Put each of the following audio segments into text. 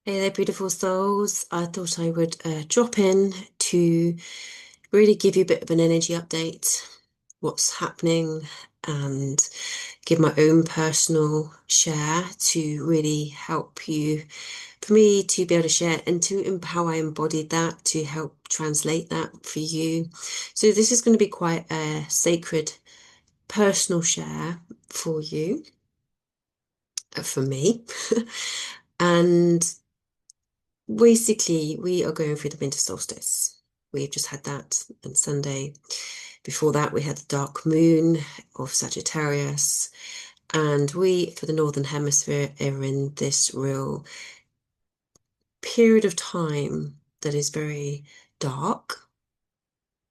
Hey there, beautiful souls. I thought I would drop in to really give you a bit of an energy update, what's happening, and give my own personal share to really help you, for me to be able to share and to how I embodied that, to help translate that for you. So this is going to be quite a sacred personal share for you, for me. And basically, we are going through the winter solstice. We've just had that on Sunday. Before that, we had the dark moon of Sagittarius. And we, for the Northern Hemisphere, are in this real period of time that is very dark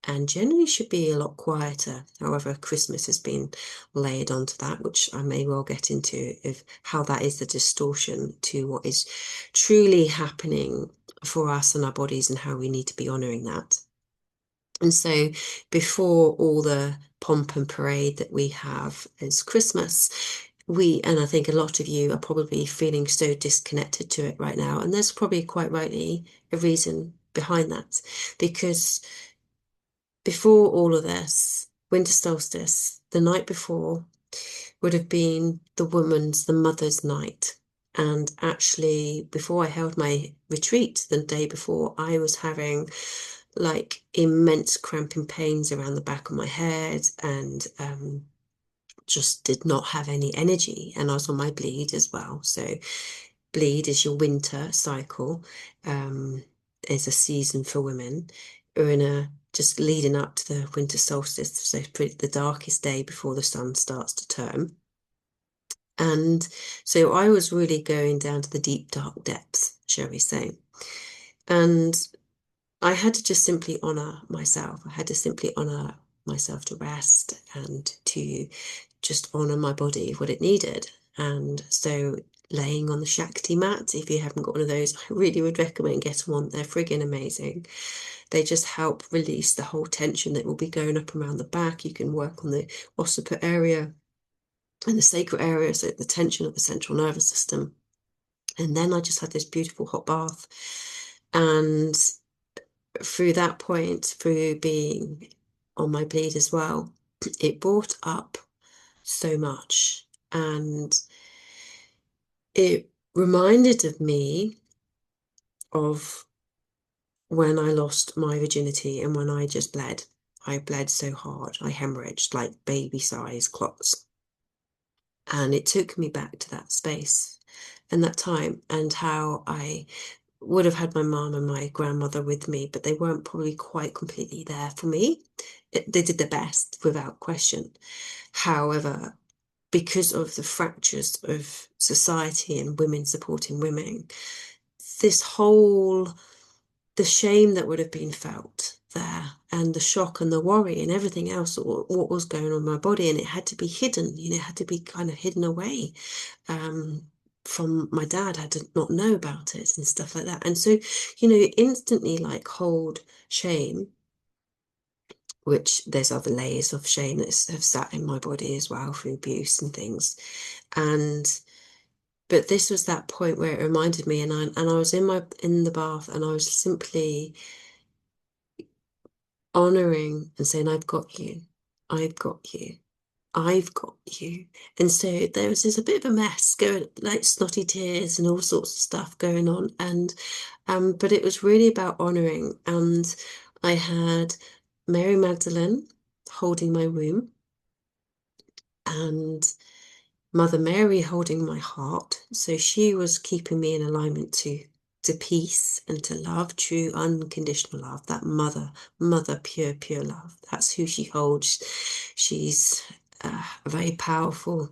and generally should be a lot quieter. However, Christmas has been layered onto that, which I may well get into, of how that is the distortion to what is truly happening for us and our bodies and how we need to be honouring that. And so before all the pomp and parade that we have as Christmas, and I think a lot of you are probably feeling so disconnected to it right now. And there's probably quite rightly a reason behind that, because before all of this, winter solstice, the night before, would have been the mother's night. And actually, before I held my retreat the day before, I was having like immense cramping pains around the back of my head and just did not have any energy. And I was on my bleed as well. So, bleed is your winter cycle, is a season for women. We're in a just leading up to the winter solstice, so pretty the darkest day before the sun starts to turn. And so I was really going down to the deep, dark depths, shall we say. And I had to just simply honor myself. I had to simply honor myself to rest and to just honor my body, what it needed. And so laying on the Shakti mat, if you haven't got one of those, I really would recommend getting one. They're friggin' amazing. They just help release the whole tension that will be going up around the back. You can work on the occiput area and the sacral area, so the tension of the central nervous system. And then I just had this beautiful hot bath. And through that point, through being on my bleed as well, it brought up so much. And it reminded of me of when I lost my virginity and when I just bled. I bled so hard. I hemorrhaged like baby-sized clots. And it took me back to that space and that time, and how I would have had my mum and my grandmother with me, but they weren't probably quite completely there for me. They did their best without question. However, because of the fractures of society and women supporting women, this whole, the shame that would have been felt there and the shock and the worry and everything else, what was going on in my body, and it had to be hidden, it had to be kind of hidden away. From my dad, had to not know about it and stuff like that. And so, instantly like hold shame, which there's other layers of shame that have sat in my body as well through abuse and things. But this was that point where it reminded me, and I was in the bath, and I was simply honoring and saying, I've got you, I've got you, I've got you. And so there was this a bit of a mess going, like snotty tears and all sorts of stuff going on. And but it was really about honoring. And I had Mary Magdalene holding my womb and Mother Mary holding my heart. So she was keeping me in alignment to peace and to love, true unconditional love, that mother, pure love. That's who she holds. She's a very powerful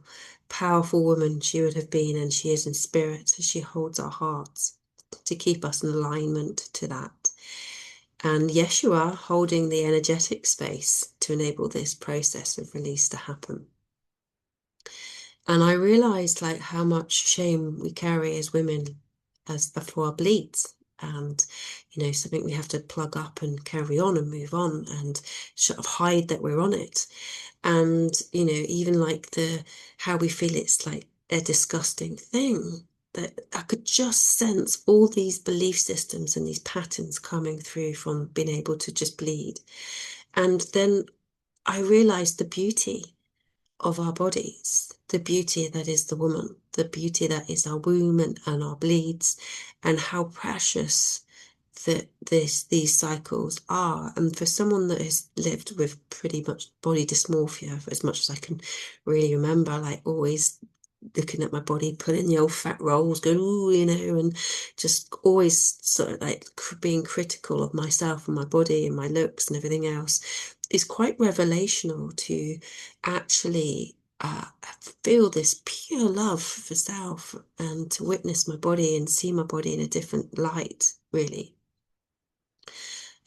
woman she would have been, and she is in spirit. So she holds our hearts to keep us in alignment to that. And Yeshua holding the energetic space to enable this process of release to happen. And I realized like how much shame we carry as women as for our bleeds. And, something we have to plug up and carry on and move on and sort of hide that we're on it. And, even like how we feel it's like a disgusting thing. that I could just sense all these belief systems and these patterns coming through from being able to just bleed. And then I realized the beauty of our bodies, the beauty that is the woman, the beauty that is our womb and our bleeds, and how precious that these cycles are. And for someone that has lived with pretty much body dysmorphia for as much as I can really remember, like always looking at my body, putting the old fat rolls, going, ooh, and just always sort of like being critical of myself and my body and my looks and everything else, is quite revelational to actually feel this pure love for self and to witness my body and see my body in a different light, really.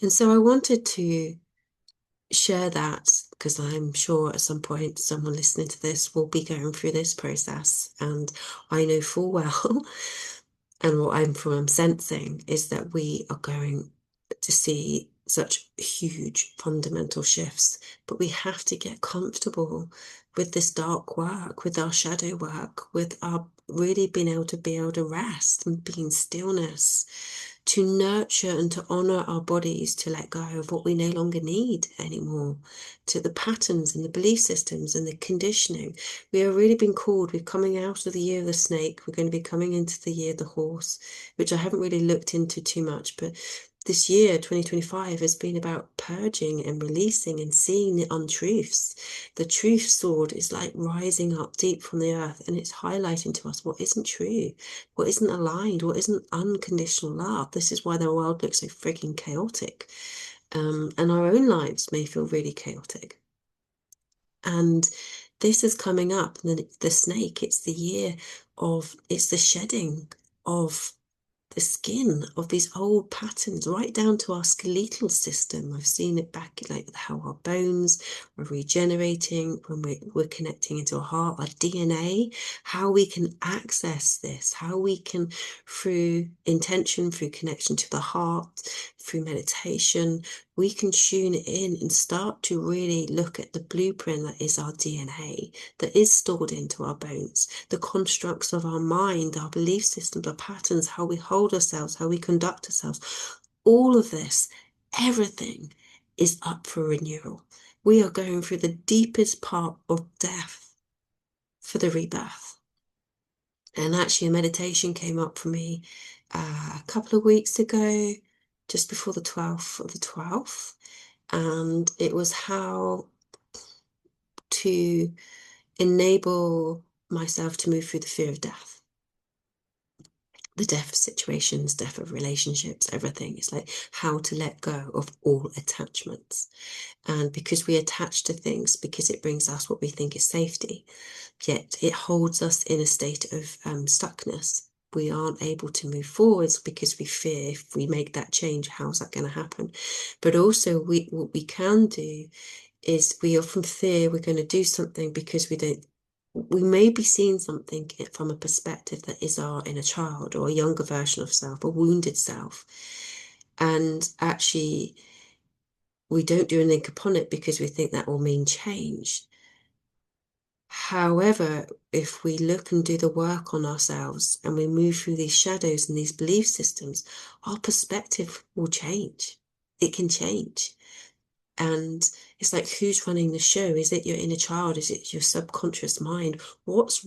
And so I wanted to share that because I'm sure at some point someone listening to this will be going through this process, and I know full well and what I'm sensing is that we are going to see such huge fundamental shifts, but we have to get comfortable with this dark work, with our shadow work, with our really being able to rest and be in stillness, to nurture and to honor our bodies, to let go of what we no longer need anymore, to the patterns and the belief systems and the conditioning. We are really being called. We're coming out of the year of the snake. We're going to be coming into the year of the horse, which I haven't really looked into too much, but this year, 2025, has been about purging and releasing and seeing the untruths. The truth sword is like rising up deep from the earth, and it's highlighting to us what isn't true, what isn't aligned, what isn't unconditional love. This is why the world looks so freaking chaotic. And our own lives may feel really chaotic. And this is coming up, and then the snake, it's the year of, it's the shedding of the skin of these old patterns right down to our skeletal system. I've seen it back like how our bones are regenerating when we're connecting into our heart, our DNA, how we can access this, how we can, through intention, through connection to the heart, through meditation, we can tune in and start to really look at the blueprint that is our DNA, that is stored into our bones, the constructs of our mind, our belief systems, our patterns, how we hold ourselves, how we conduct ourselves. All of this, everything is up for renewal. We are going through the deepest part of death for the rebirth. And actually, a meditation came up for me a couple of weeks ago, just before the 12th of the 12th. And it was how to enable myself to move through the fear of death, the death of situations, death of relationships, everything. It's like how to let go of all attachments. And because we attach to things, because it brings us what we think is safety, yet it holds us in a state of stuckness. We aren't able to move forwards because we fear if we make that change, how's that going to happen? But also what we can do is we often fear we're going to do something because we may be seeing something from a perspective that is our inner child or a younger version of self, a wounded self. And actually, we don't do anything upon it because we think that will mean change. However, if we look and do the work on ourselves and we move through these shadows and these belief systems, our perspective will change. It can change. And it's like, who's running the show? Is it your inner child? Is it your subconscious mind? What's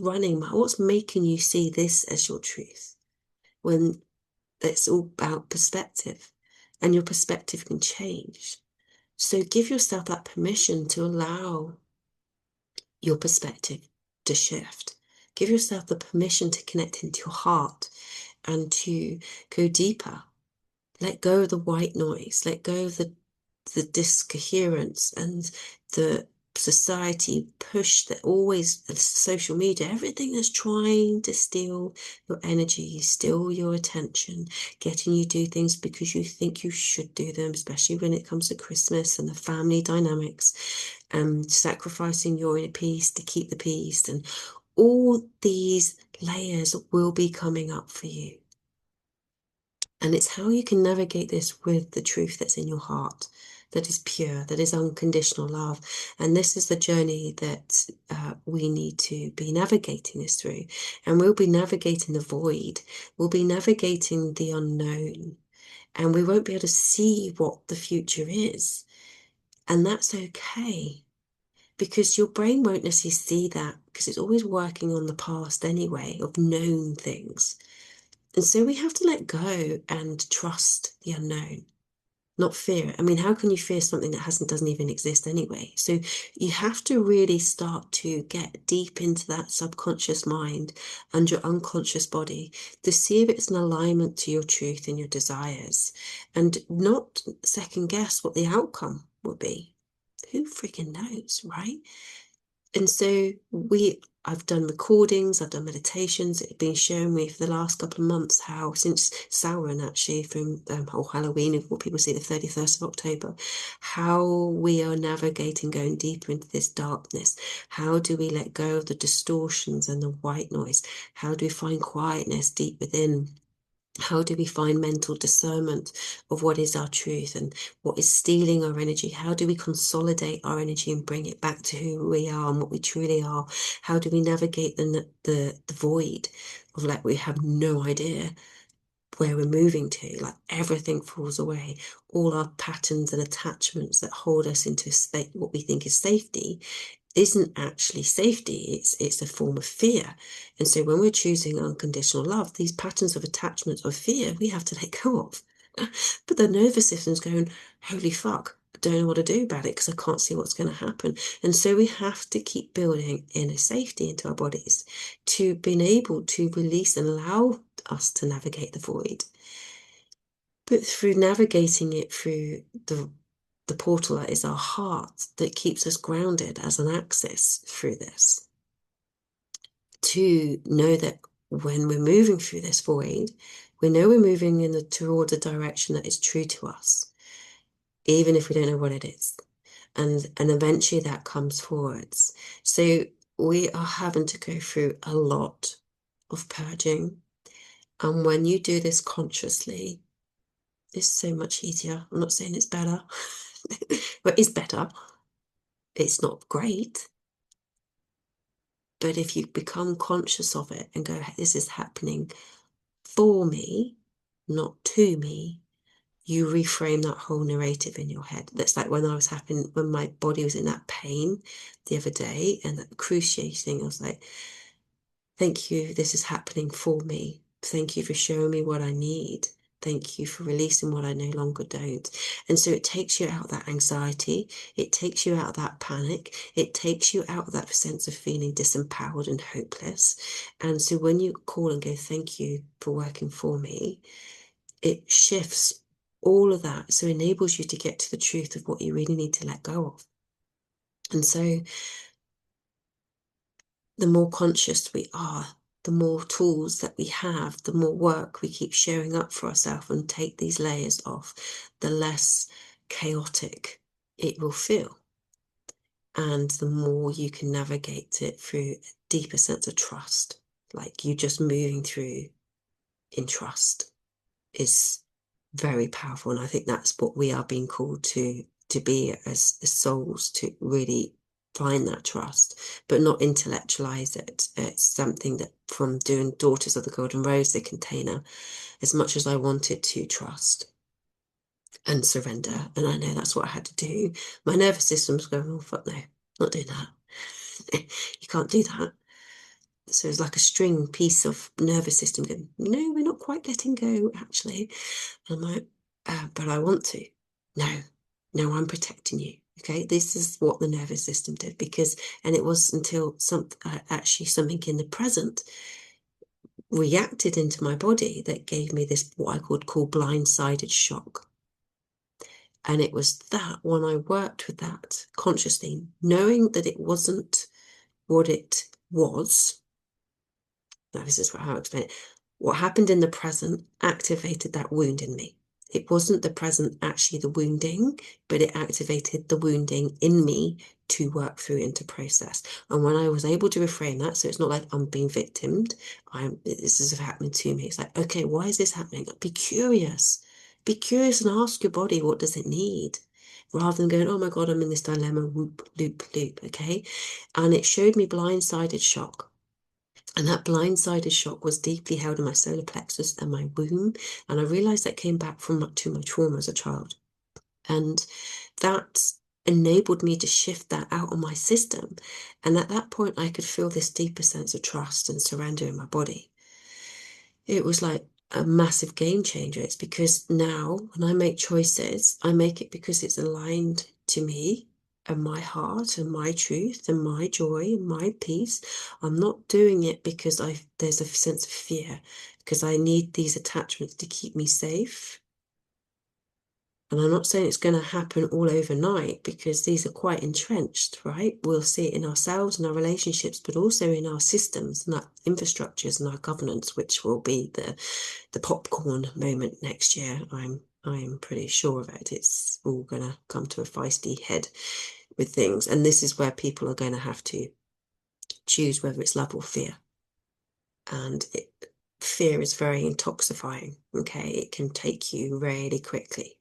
making you see this as your truth? When it's all about perspective, and your perspective can change. So give yourself that permission to allow your perspective to shift. Give yourself the permission to connect into your heart and to go deeper. Let go of the white noise. Let go of the discoherence and the society push that always, the social media, everything that's trying to steal your energy, steal your attention, getting you do things because you think you should do them, especially when it comes to Christmas and the family dynamics, and sacrificing your inner peace to keep the peace. And all these layers will be coming up for you. And it's how you can navigate this with the truth that's in your heart. that is pure, that is unconditional love. And this is the journey that we need to be navigating this through. And we'll be navigating the void, we'll be navigating the unknown, and we won't be able to see what the future is. And that's okay, because your brain won't necessarily see that, because it's always working on the past anyway, of known things. And so we have to let go and trust the unknown, not fear it. I mean, how can you fear something that doesn't even exist anyway? So you have to really start to get deep into that subconscious mind and your unconscious body to see if it's in alignment to your truth and your desires, and not second guess what the outcome will be. Who freaking knows, right? And so I've done recordings, I've done meditations. It's been showing me for the last couple of months how, since Samhain actually, from or Halloween, what people say the 31st of October, how we are navigating, going deeper into this darkness. How do we let go of the distortions and the white noise? How do we find quietness deep within? How do we find mental discernment of what is our truth and what is stealing our energy? How do we consolidate our energy and bring it back to who we are and what we truly are? How do we navigate the void of, like, we have no idea where we're moving to, like everything falls away, all our patterns and attachments that hold us into a state, what we think is safety, isn't actually safety, it's a form of fear. And so when we're choosing unconditional love, these patterns of attachment of fear, we have to let go of. But the nervous system's going, holy fuck, I don't know what to do about it because I can't see what's going to happen. And so we have to keep building inner safety into our bodies to being able to release and allow us to navigate the void. But through navigating it through the portal that is our heart, that keeps us grounded as an axis through this, to know that when we're moving through this void, we know we're moving towards a direction that is true to us, even if we don't know what it is. And eventually that comes forwards. So we are having to go through a lot of purging. And when you do this consciously, it's so much easier. I'm not saying it's better, but it's better. It's not great. But if you become conscious of it and go, hey, this is happening for me, not to me, you reframe that whole narrative in your head. That's like when when my body was in that pain the other day and that excruciating, I was like, thank you, this is happening for me. Thank you for showing me what I need. Thank you for releasing what I no longer don't. And so it takes you out of that anxiety. It takes you out of that panic. It takes you out of that sense of feeling disempowered and hopeless. And so when you call and go, thank you for working for me, it shifts all of that. So it enables you to get to the truth of what you really need to let go of. And so the more conscious we are, the more tools that we have, the more work we keep showing up for ourselves and take these layers off, the less chaotic it will feel. And the more you can navigate it through a deeper sense of trust, like you just moving through in trust is very powerful. And I think that's what we are being called to be as souls, to really find that trust, but not intellectualize it. It's something that, from doing Daughters of the Golden Rose, the container, as much as I wanted to trust and surrender, and I know that's what I had to do, my nervous system's going, oh fuck no, not doing that. You can't do that. So it's like a string piece of nervous system going, no, we're not quite letting go, actually. And I'm like, but I want to. No, I'm protecting you. Okay, this is what the nervous system did, and it was until actually something in the present reacted into my body that gave me this, what I could call blindsided shock. And it was that when I worked with that consciously, knowing that it wasn't what it was. Now, this is how I explain it. What happened in the present activated that wound in me. It wasn't the present actually the wounding, but it activated the wounding in me to work through and to process. And when I was able to reframe that, so it's not like I'm being victimed, this is happening to me. It's like, okay, why is this happening? Be curious. Be curious and ask your body, what does it need? rather than going, oh my God, I'm in this dilemma, whoop, loop, loop, okay? And it showed me blindsided shock. And that blindsided shock was deeply held in my solar plexus and my womb. And I realized that came back from to my trauma as a child. And that enabled me to shift that out of my system. And at that point, I could feel this deeper sense of trust and surrender in my body. It was like a massive game changer. It's because now when I make choices, I make it because it's aligned to me and my heart and my truth and my joy and my peace. I'm not doing it because there's a sense of fear, because I need these attachments to keep me safe. And I'm not saying it's going to happen all overnight, because these are quite entrenched, right? We'll see it in ourselves and our relationships, but also in our systems and our infrastructures and our governance, which will be the popcorn moment next year. I'm pretty sure of it. It's all going to come to a feisty head with things. And this is where people are going to have to choose whether it's love or fear. And fear is very intoxifying, okay? It can take you really quickly.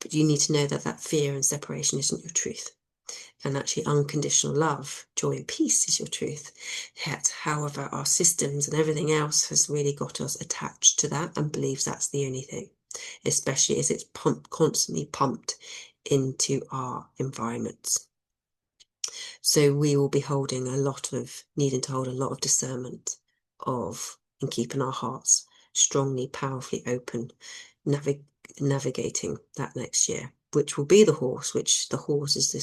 But you need to know that that fear and separation isn't your truth. And actually, unconditional love, joy, and peace is your truth. Yet, however, our systems and everything else has really got us attached to that and believes that's the only thing, especially as it's constantly pumped into our environments. So we will be needing to hold a lot of discernment and keeping our hearts strongly, powerfully open, navigating that next year, which will be the horse, which the horse is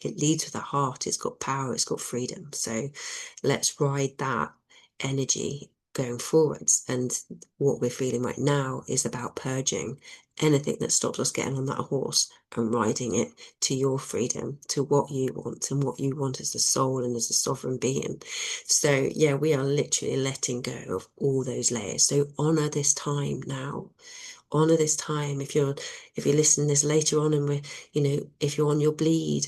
it leads with the heart, it's got power, it's got freedom. So let's ride that energy going forwards. And what we're feeling right now is about purging anything that stops us getting on that horse and riding it to your freedom, to what you want and what you want as a soul and as a sovereign being. So yeah, we are literally letting go of all those layers. So honor this time now. Honor this time. If you're listening this later on, and if you're on your bleed,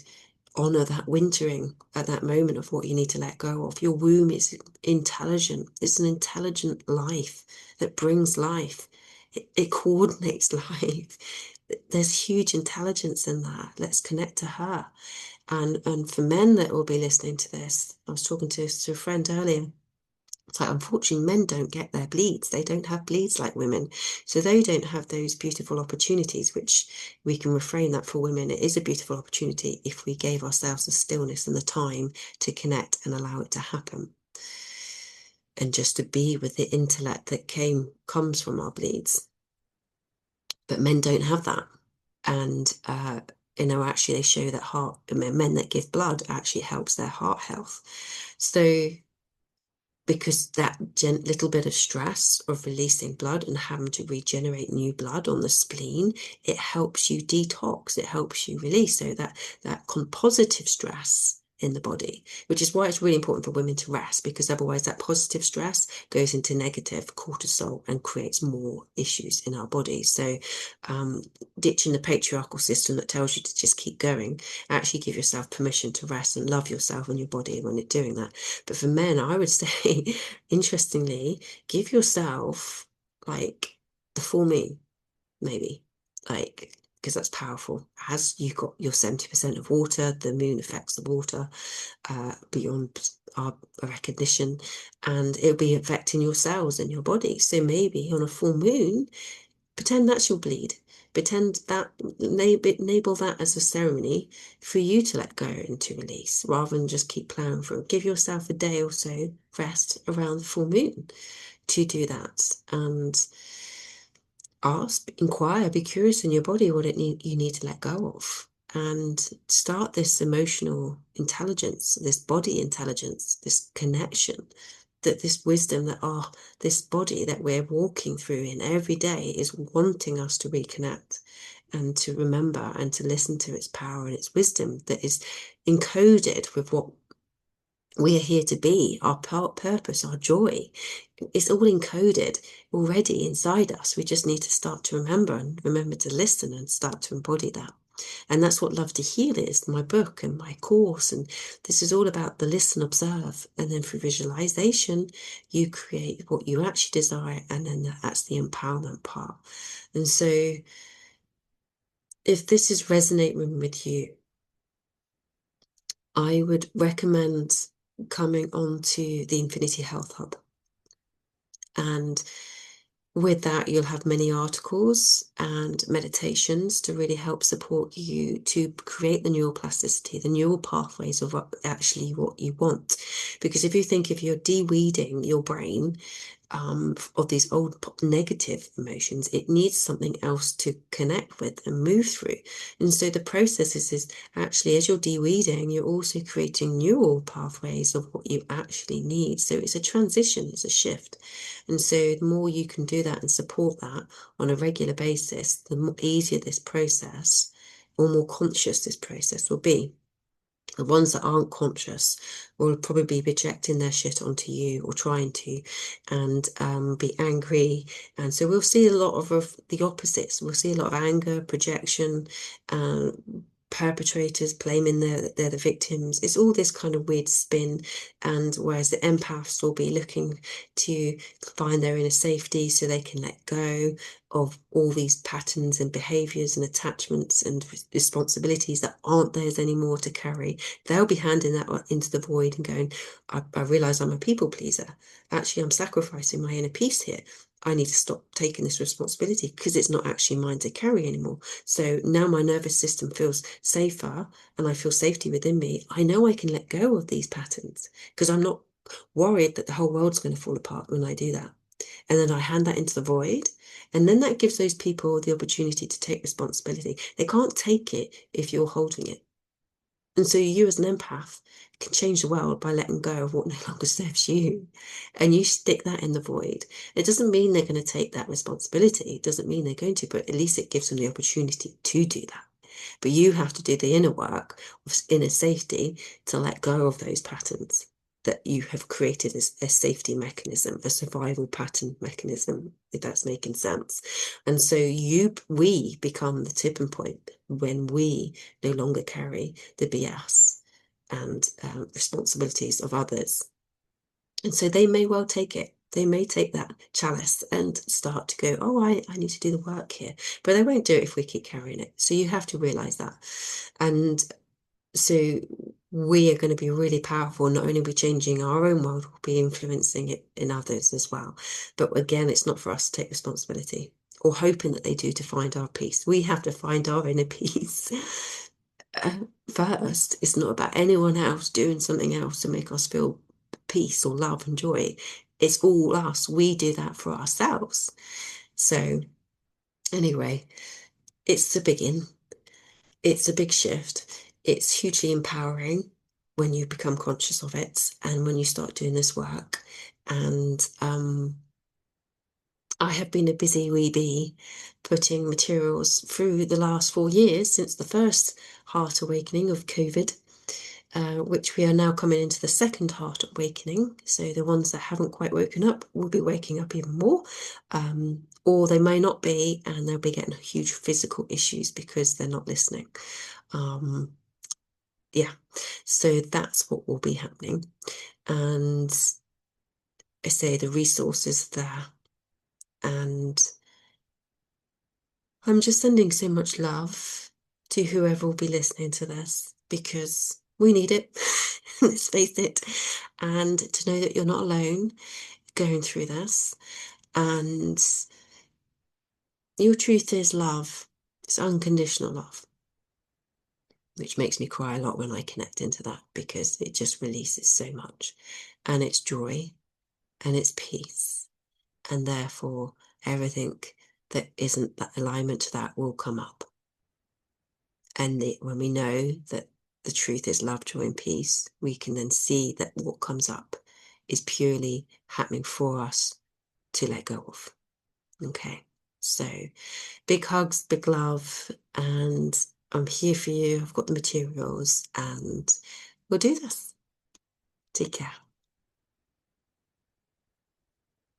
honor that wintering at that moment of what you need to let go of. Your womb is intelligent. It's an intelligent life that brings life. It coordinates life. There's huge intelligence in that. Let's connect to her. And for men that will be listening to this, I was talking to a friend earlier. It's like, unfortunately, men don't get their bleeds. They don't have bleeds like women. So they don't have those beautiful opportunities, which we can reframe that for women. It is a beautiful opportunity if we gave ourselves the stillness and the time to connect and allow it to happen. And just to be with the intellect that comes from our bleeds. But men don't have that. And, actually they show that men that give blood actually helps their heart health. So because that little bit of stress of releasing blood and having to regenerate new blood on the spleen, it helps you detox, it helps you release. So that positive stress in the body, which is why it's really important for women to rest, because otherwise that positive stress goes into negative cortisol and creates more issues in our body. So ditching the patriarchal system that tells you to just keep going, actually give yourself permission to rest and love yourself and your body when it's doing that. But for men, I would say, interestingly, give yourself like the full moon, maybe, like, because that's powerful. As you got your 70% of water, the moon affects the water beyond our recognition, and it'll be affecting your cells in your body. So maybe on a full moon, pretend that's your bleed. Pretend that, enable that as a ceremony for you to let go and to release, rather than just keep plowing through. Give yourself a day or so rest around the full moon to do that. And ask, inquire, be curious in your body what you need to let go of. And start this emotional intelligence, this body intelligence, this connection, that this wisdom that this body that we're walking through in every day is wanting us to reconnect and to remember and to listen to its power and its wisdom that is encoded with what we are here to be, our purpose, our joy. It's all encoded already inside us. We just need to start to remember to listen and start to embody that. And that's what Love to Heal is, my book and my course. And this is all about the listen, observe. And then through visualization, you create what you actually desire. And then that's the empowerment part. And so if this is resonating with you, I would recommend coming on to the Infinity Health Hub. And with that, you'll have many articles and meditations to really help support you to create the neuroplasticity, the neural pathways of actually what you want. Because if you're de-weeding your brain, of these old negative emotions, it needs something else to connect with and move through. And so the process is actually, as you're de-weeding, you're also creating neural pathways of what you actually need. So it's a transition, it's a shift. And so the more you can do that and support that on a regular basis, the more easier this process, or more conscious this process will be. The ones that aren't conscious will probably be projecting their shit onto you or trying to, and be angry. And so we'll see a lot of the opposites. We'll see a lot of anger, projection, uh, perpetrators claiming they're the victims. It's all this kind of weird spin. And whereas the empaths will be looking to find their inner safety so they can let go of all these patterns and behaviors and attachments and responsibilities that aren't theirs anymore to carry. They'll be handing that into the void and going, I realize I'm a people pleaser. Actually, I'm sacrificing my inner peace here. I need to stop taking this responsibility because it's not actually mine to carry anymore. So now my nervous system feels safer and I feel safety within me. I know I can let go of these patterns because I'm not worried that the whole world's going to fall apart when I do that. And then I hand that into the void. And then that gives those people the opportunity to take responsibility. They can't take it if you're holding it. And so you as an empath can change the world by letting go of what no longer serves you. And you stick that in the void. It doesn't mean they're going to take that responsibility. It doesn't mean they're going to, but at least it gives them the opportunity to do that. But you have to do the inner work of inner safety to let go of those patterns that you have created as a safety mechanism, a survival pattern mechanism, if that's making sense. And so we become the tipping point when we no longer carry the BS and responsibilities of others. And so they may well take it. They may take that chalice and start to go, oh, I need to do the work here. But they won't do it if we keep carrying it. So you have to realize that. And so we are going to be really powerful. Not only are we changing our own world, we'll be influencing it in others as well. But again, it's not for us to take responsibility or hoping that they do to find our peace. We have to find our inner peace first. It's not about anyone else doing something else to make us feel peace or love and joy. It's all us. We do that for ourselves. So anyway, it's a big in. It's a big shift. It's hugely empowering when you become conscious of it and when you start doing this work. And I have been a busy wee bee putting materials through the last 4 years since the first heart awakening of COVID, which we are now coming into the second heart awakening. So the ones that haven't quite woken up will be waking up even more, or they may not be, and they'll be getting huge physical issues because they're not listening. Yeah, so that's what will be happening. And I say the resources there. And I'm just sending so much love to whoever will be listening to this because we need it. Let's face it. And to know that you're not alone going through this. And your truth is love. It's unconditional love, which makes me cry a lot when I connect into that because it just releases so much. And it's joy and it's peace. And therefore, everything that isn't that alignment to that will come up. And when we know that the truth is love, joy, and peace, we can then see that what comes up is purely happening for us to let go of. Okay, so big hugs, big love, and I'm here for you. I've got the materials, and we'll do this. Take care.